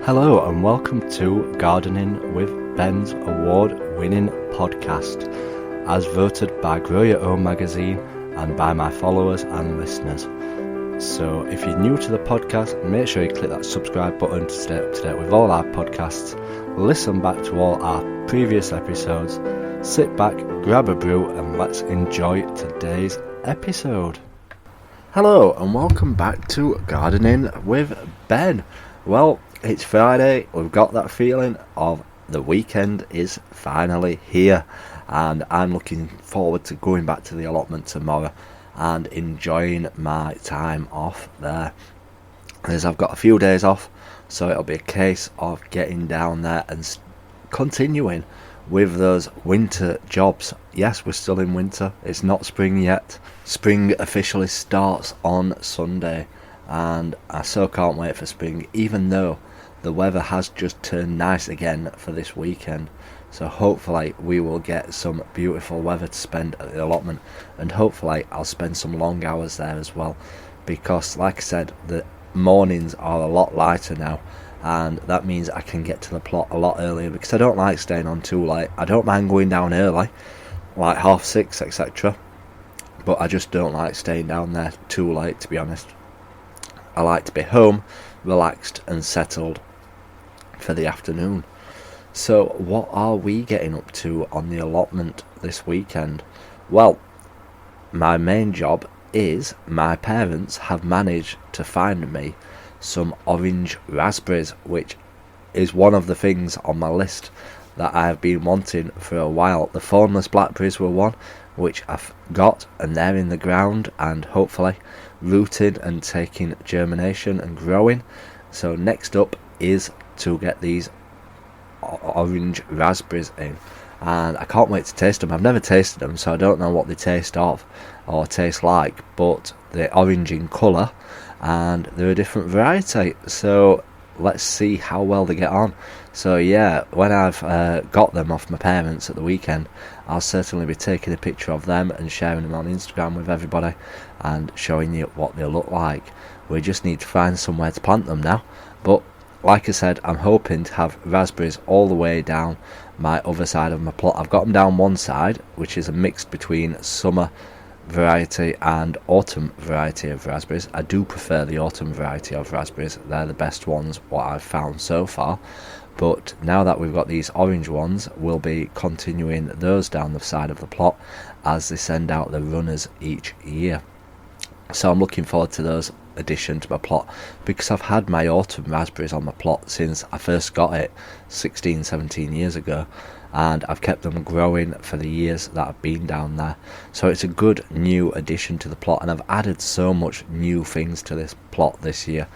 Hello and welcome to Gardening with Ben's award-winning podcast, as voted by Grow Your Own magazine and by my followers and listeners. So if you're new to the podcast, make sure you click that subscribe button to stay up to date with all our podcasts, listen back to all our previous episodes, sit back, grab a brew and let's enjoy today's episode. Hello and welcome back to Gardening with Ben. Well, it's Friday, we've got that feeling of the weekend is finally here, and I'm looking forward to going back to the allotment tomorrow and enjoying my time off there, as I've got a few days off, so it'll be a case of getting down there and continuing with those winter jobs. Yes, we're still in winter, it's not spring yet. Spring officially starts on Sunday, and I so can't wait for spring, even though the weather has just turned nice again for this weekend. So hopefully we will get some beautiful weather to spend at the allotment, and hopefully I'll spend some long hours there as well, because like I said, the mornings are a lot lighter now, and that means I can get to the plot a lot earlier, because I don't like staying on too late. I don't mind going down early, like 6:30 etc, but I just don't like staying down there too late, to be honest. I like to be home, relaxed and settled for the afternoon. So what are we getting up to on the allotment this weekend? Well, my main job is my parents have managed to find me some orange raspberries, which is one of the things on my list that I have been wanting for a while. The thornless blackberries were one which I've got, and they're in the ground and hopefully rooting and taking germination and growing. So next up is to get these orange raspberries in, and I can't wait to taste them. I've never tasted them, so I don't know what they taste of or taste like, but they're orange in colour and they're a different variety, so let's see how well they get on. So yeah, when I've got them off my parents at the weekend, I'll certainly be taking a picture of them and sharing them on Instagram with everybody and showing you what they look like. We just need to find somewhere to plant them now, but like I said, I'm hoping to have raspberries all the way down my other side of my plot. I've got them down one side, which is a mix between summer variety and autumn variety of raspberries. I do prefer the autumn variety of raspberries, they're the best ones what I've found so far. But now that we've got these orange ones, we'll be continuing those down the side of the plot as they send out the runners each year. So I'm looking forward to those addition to my plot, because I've had my autumn raspberries on my plot since I first got it 17 years ago, and I've kept them growing for the years that I've been down there. So it's a good new addition to the plot, and I've added so much new things to this plot this year.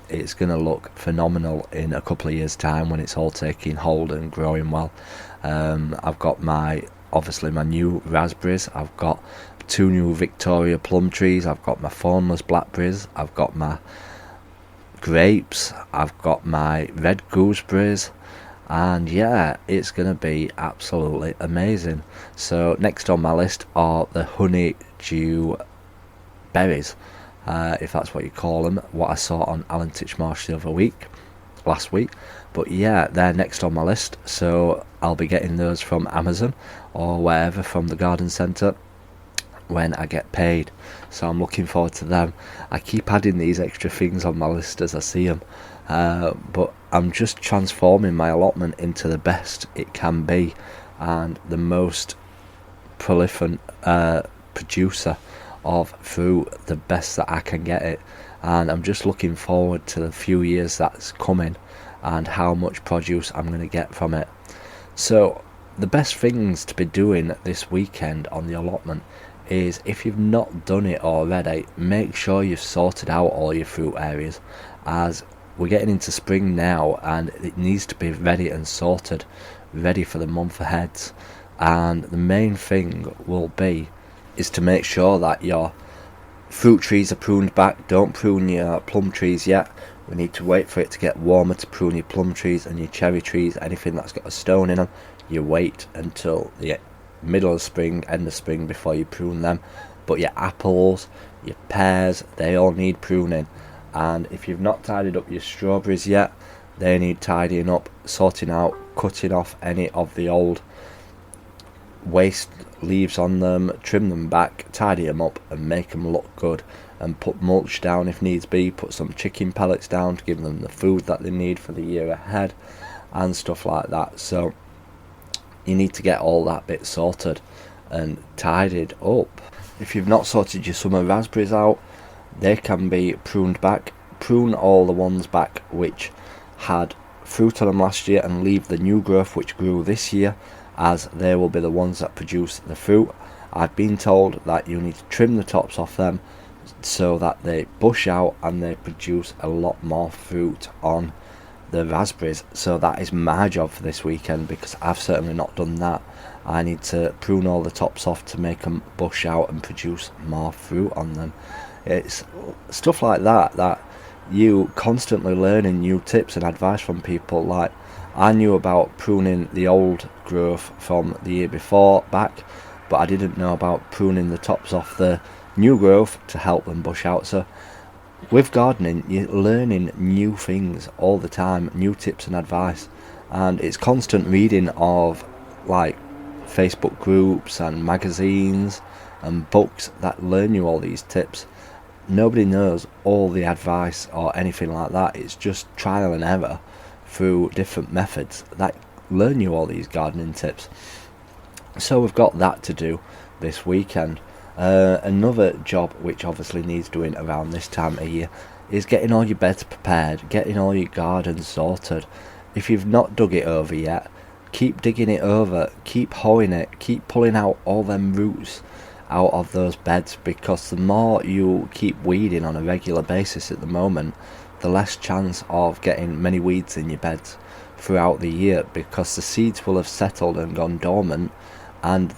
It's going to look phenomenal in a couple of years time when it's all taking hold and growing well. I've got obviously my new raspberries, I've got 2 new Victoria plum trees, I've got my thornless blackberries, I've got my grapes, I've got my red gooseberries, and yeah, it's going to be absolutely amazing. So next on my list are the honeydew berries, if that's what you call them, what I saw on Alan Titchmarsh last week. But yeah, they're next on my list, so I'll be getting those from Amazon or wherever from the garden centre when I get paid, so I'm looking forward to them. I keep adding these extra things on my list as I see them, but I'm just transforming my allotment into the best it can be and the most prolific producer of fruit, the best that I can get it, and I'm just looking forward to the few years that's coming and how much produce I'm going to get from it. So the best things to be doing this weekend on the allotment is, if you've not done it already, make sure you've sorted out all your fruit areas, as we're getting into spring now and it needs to be ready and sorted, ready for the month ahead. And the main thing is to make sure that your fruit trees are pruned back. Don't prune your plum trees yet. We need to wait for it to get warmer to prune your plum trees and your cherry trees. Anything that's got a stone in them, you wait until the middle of spring, end of spring before you prune them. But your apples, your pears, they all need pruning. And if you've not tidied up your strawberries yet, they need tidying up, sorting out, cutting off any of the old waste leaves on them, trim them back, tidy them up and make them look good, and put mulch down if needs be, put some chicken pellets down to give them the food that they need for the year ahead and stuff like that. So you need to get all that bit sorted and tidied up. If you've not sorted your summer raspberries out, they can be pruned back. Prune all the ones back which had fruit on them last year and leave the new growth which grew this year, as they will be the ones that produce the fruit. I've been told that you need to trim the tops off them so that they bush out and they produce a lot more fruit on the raspberries. So that is my job for this weekend, because I've certainly not done that. I need to prune all the tops off to make them bush out and produce more fruit on them. It's stuff like that you constantly learning new tips and advice from people. Like, I knew about pruning the old growth from the year before back, but I didn't know about pruning the tops off the new growth to help them bush out. So with gardening, you're learning new things all the time, new tips and advice, and it's constant reading of like Facebook groups and magazines and books that learn you all these tips. Nobody knows all the advice or anything like that. It's just trial and error through different methods that learn you all these gardening tips. So we've got that to do this weekend. Another job which obviously needs doing around this time of year is getting all your beds prepared, getting all your gardens sorted. If you've not dug it over yet, keep digging it over, keep hoeing it, keep pulling out all them roots out of those beds, because the more you keep weeding on a regular basis at the moment, the less chance of getting many weeds in your beds throughout the year, because the seeds will have settled and gone dormant, and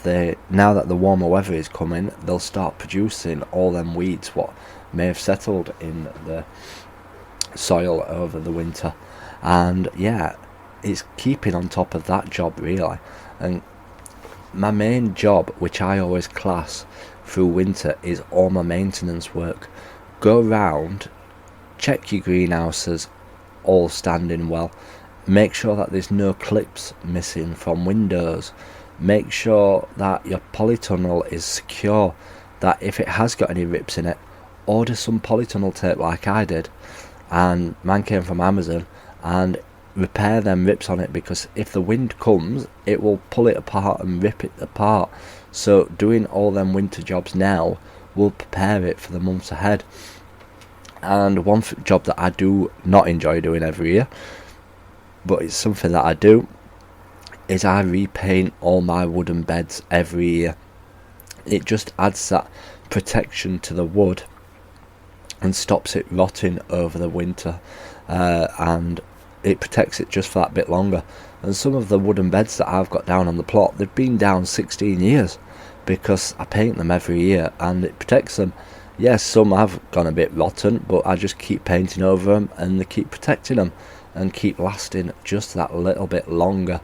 now that the warmer weather is coming, they'll start producing all them weeds what may have settled in the soil over the winter. And yeah, it's keeping on top of that job really. And my main job, which I always class through winter, is all my maintenance work. Go round, check your greenhouses all standing well, make sure that there's no clips missing from windows, make sure that your polytunnel is secure, that if it has got any rips in it, order some polytunnel tape like I did, and mine came from Amazon, and repair them rips on it, because if the wind comes it will pull it apart and rip it apart. So doing all them winter jobs now will prepare it for the months ahead. And one job that I do not enjoy doing every year, but it's something that I do, is I repaint all my wooden beds every year. It just adds that protection to the wood and stops it rotting over the winter, and it protects it just for that bit longer. And some of the wooden beds that I've got down on the plot, they've been down 16 years because I paint them every year and it protects them. Yes, some have gone a bit rotten, but I just keep painting over them and they keep protecting them and keep lasting just that little bit longer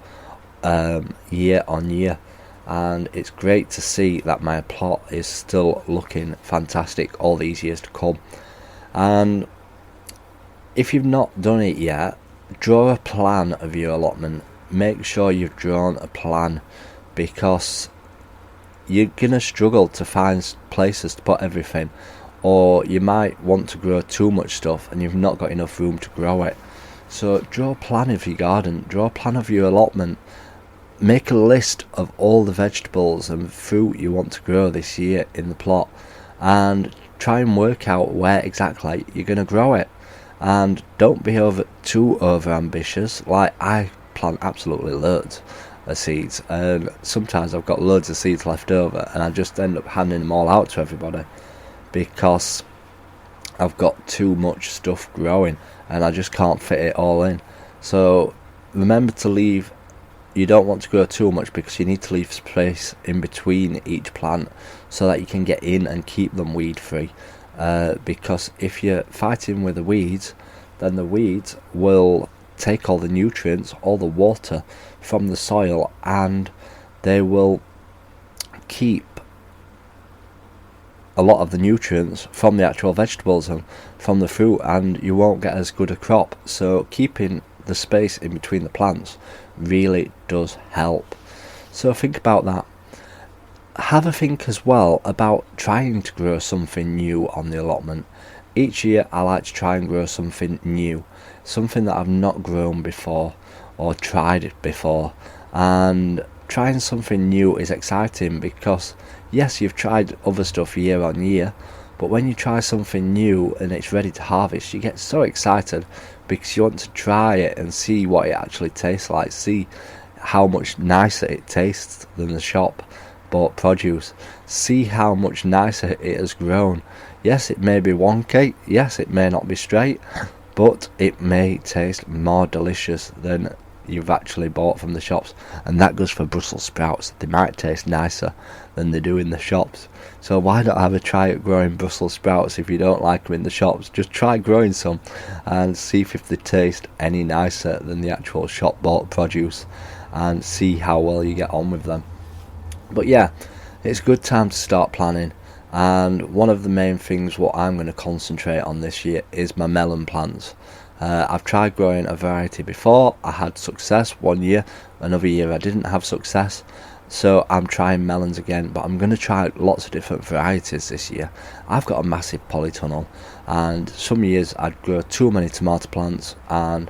year on year. And it's great to see that my plot is still looking fantastic all these years to come. And if you've not done it yet, draw a plan of your allotment. Make sure you've drawn a plan, because you're gonna struggle to find places to put everything, or you might want to grow too much stuff and you've not got enough room to grow it. So draw a plan of your garden, draw a plan of your allotment, make a list of all the vegetables and fruit you want to grow this year in the plot, and try and work out where exactly you're going to grow it. And don't be too over ambitious. Like, I plant absolutely loads of seeds, and sometimes I've got loads of seeds left over and I just end up handing them all out to everybody because I've got too much stuff growing and I just can't fit it all in. So remember to leave, you don't want to grow too much because you need to leave space in between each plant so that you can get in and keep them weed free, because if you're fighting with the weeds, then the weeds will take all the nutrients, all the water from the soil, and they will keep a lot of the nutrients from the actual vegetables and from the fruit, and you won't get as good a crop. So keeping the space in between the plants really does help. So think about that. Have a think as well about trying to grow something new on the allotment. Each year I like to try and grow something new, something that I've not grown before or tried it before. And trying something new is exciting because yes, you've tried other stuff year on year, but when you try something new and it's ready to harvest, you get so excited because you want to try it and see what it actually tastes like, see how much nicer it tastes than the shop bought produce, see how much nicer it has grown. Yes, it may be wonky, yes, it may not be straight, but it may taste more delicious than you've actually bought from the shops. And that goes for Brussels sprouts. They might taste nicer than they do in the shops. So why not have a try at growing Brussels sprouts? If you don't like them in the shops, just try growing some and see if they taste any nicer than the actual shop bought produce, and see how well you get on with them. But yeah, it's a good time to start planning, and one of the main things what I'm going to concentrate on this year is my melon plants. I've tried growing a variety before. I had success one year, another year I didn't have success, so I'm trying melons again, but I'm going to try lots of different varieties this year. I've got a massive polytunnel, and some years I'd grow too many tomato plants and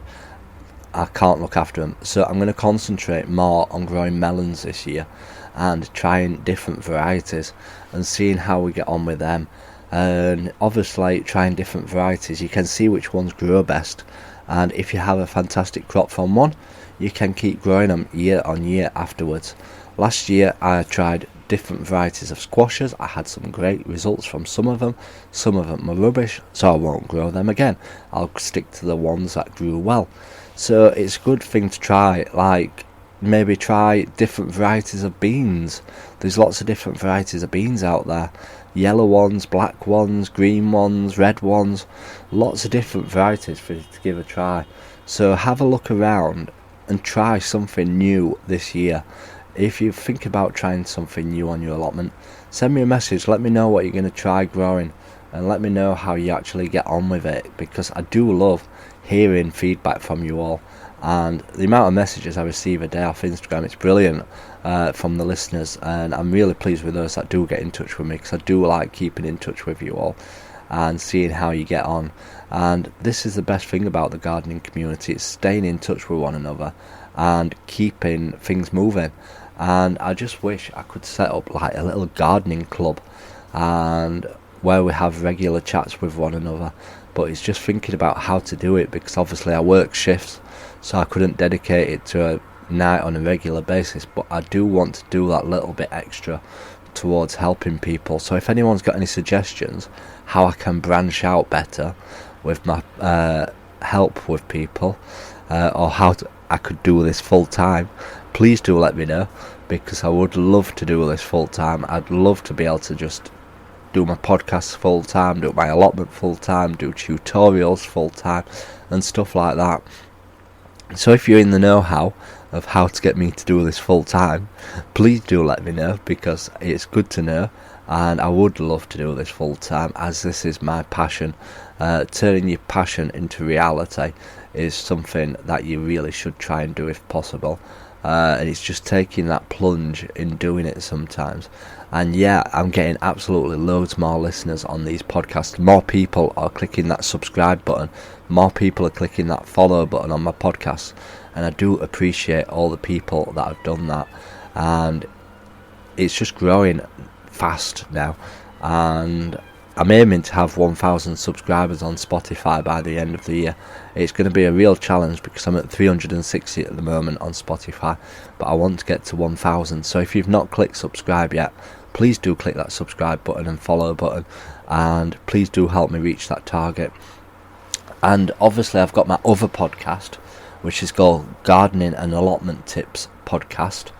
I can't look after them, so I'm going to concentrate more on growing melons this year and trying different varieties and seeing how we get on with them. And obviously trying different varieties, you can see which ones grow best, and if you have a fantastic crop from one, you can keep growing them year on year afterwards. Last year I tried different varieties of squashes. I had some great results from some of them were rubbish, so I won't grow them again. I'll stick to the ones that grew well. So it's a good thing to try, like maybe try different varieties of beans. There's lots of different varieties of beans out there. Yellow ones, black ones, green ones, red ones. Lots of different varieties for you to give a try. So have a look around and try something new this year. If you think about trying something new on your allotment, send me a message, let me know what you're going to try growing, and let me know how you actually get on with it, because I do love hearing feedback from you all. And the amount of messages I receive a day off Instagram, it's brilliant, from the listeners, and I'm really pleased with those that do get in touch with me, because I do like keeping in touch with you all and seeing how you get on. And this is the best thing about the gardening community, it's staying in touch with one another and keeping things moving. And I just wish I could set up like a little gardening club, and where we have regular chats with one another. But it's just thinking about how to do it, because obviously I work shifts, so I couldn't dedicate it to a night on a regular basis. But I do want to do that little bit extra towards helping people. So if anyone's got any suggestions how I can branch out better with my help with people, or how I could do this full time, please do let me know, because I would love to do this full time. I'd love to be able to just do my podcasts full time, do my allotment full time, do tutorials full time and stuff like that. So if you're in the know-how of how to get me to do this full time, please do let me know, because it's good to know, and I would love to do this full time, as this is my passion. Turning your passion into reality is something that you really should try and do if possible. And it's just taking that plunge in doing it sometimes. And yeah, I'm getting absolutely loads more listeners on these podcasts. More people are clicking that subscribe button, more people are clicking that follow button on my podcasts, and I do appreciate all the people that have done that. And it's just growing fast now, and I'm aiming to have 1,000 subscribers on Spotify by the end of the year. It's going to be a real challenge, because I'm at 360 at the moment on Spotify, but I want to get to 1,000. So if you've not clicked subscribe yet, please do click that subscribe button and follow button, and please do help me reach that target. And obviously I've got my other podcast, which is called Gardening and Allotment Tips Podcast.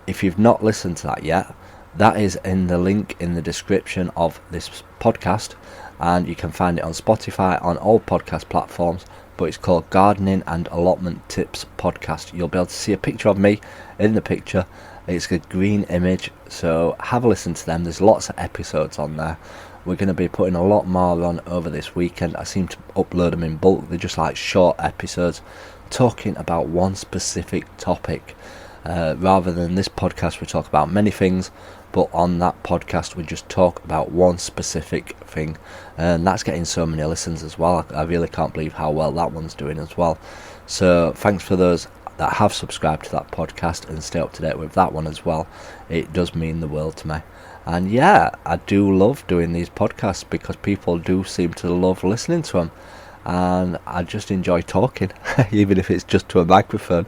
If you've not listened to that yet, that is in the link in the description of this podcast, and you can find it on Spotify, on all podcast platforms, but it's called Gardening and Allotment Tips Podcast. You'll be able to see a picture of me in the picture. It's a green image, so have a listen to them. There's lots of episodes on there. We're going to be putting a lot more on over this weekend. I seem to upload them in bulk. They're just like short episodes, talking about one specific topic. Rather than this podcast, we talk about many things, but on that podcast we just talk about one specific thing, and that's getting so many listens as well. I really can't believe how well that one's doing as well. So thanks for those that have subscribed to that podcast and stay up to date with that one as well. It does mean the world to me. And yeah, I do love doing these podcasts because people do seem to love listening to them, and I just enjoy talking even if it's just to a microphone,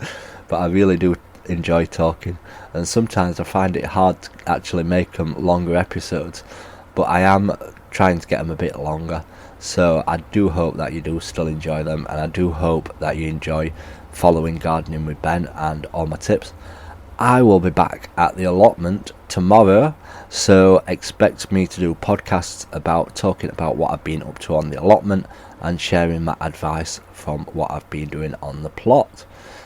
but I really do enjoy talking. And sometimes I find it hard to actually make them longer episodes, but I am trying to get them a bit longer. So I do hope that you do still enjoy them, and I do hope that you enjoy following Gardening with Ben and all my tips. I will be back at the allotment tomorrow, so expect me to do podcasts about talking about what I've been up to on the allotment and sharing my advice from what I've been doing on the plot.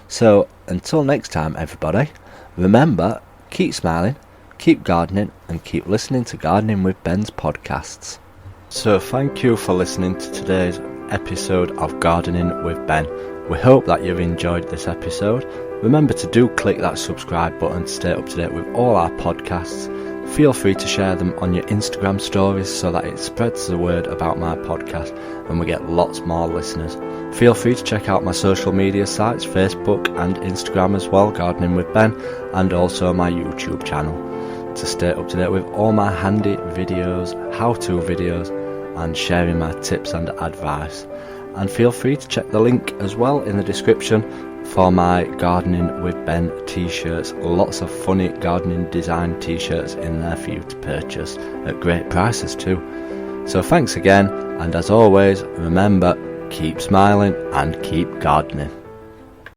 So until next time, everybody, remember, keep smiling, keep gardening, and keep listening to Gardening with Ben's podcasts. So thank you for listening to today's episode of Gardening with Ben. We hope that you've enjoyed this episode. Remember to do click that subscribe button to stay up to date with all our podcasts. Feel free to share them on your Instagram stories so that it spreads the word about my podcast and we get lots more listeners. Feel free to check out my social media sites, Facebook and Instagram as well, Gardening with Ben, and also my YouTube channel, to stay up to date with all my handy videos, how-to videos, and sharing my tips and advice. And feel free to check the link as well in the description for my Gardening with Ben t-shirts. Lots of funny gardening design t-shirts in there for you to purchase at great prices too. So thanks again, and as always, remember, keep smiling and keep gardening.